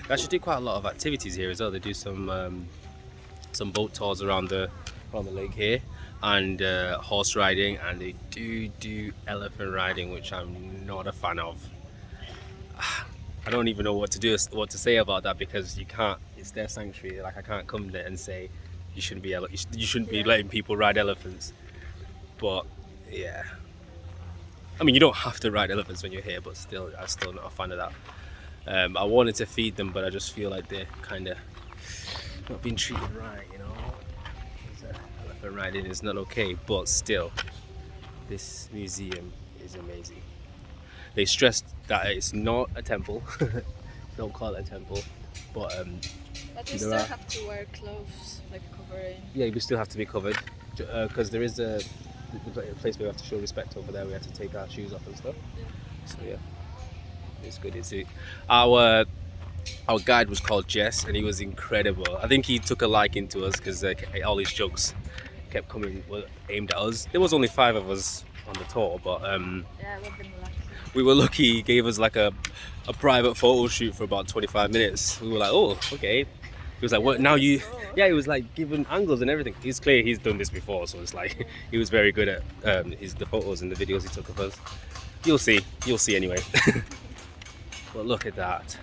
They actually do quite a lot of activities here as well. They do some boat tours around the lake here, and horse riding, and they do elephant riding, which I'm not a fan of. I don't even know what to say about that, because you can't. It's their sanctuary. Like, I can't come there and say you shouldn't be letting people ride elephants. But yeah, I mean, you don't have to ride elephants when you're here, but still, I'm still not a fan of that. I wanted to feed them, but I just feel like they're kind of not being treated right, you know. Elephant riding is not okay, but still, this museum is amazing. They stressed that it's not a temple. Don't call it a temple, but But we still have to wear clothes, like covering. yeah, we still have to be covered, because there is a place where we have to show respect over there. We have to take our shoes off and stuff. Yeah. So yeah, it's good. It's our guide was called Jess, and he was incredible. I think he took a liking to us, because all his jokes kept coming aimed at us. There was only 5 of us on the tour, but Yeah, we've been lucky. we were lucky. He gave us like a private photo shoot for about 25 minutes. We were like, oh, okay. He was like, what now you? Yeah, he was like giving angles and everything. It's clear he's done this before, so it's like he was very good at the photos and the videos he took of us. You'll see anyway. But look at that.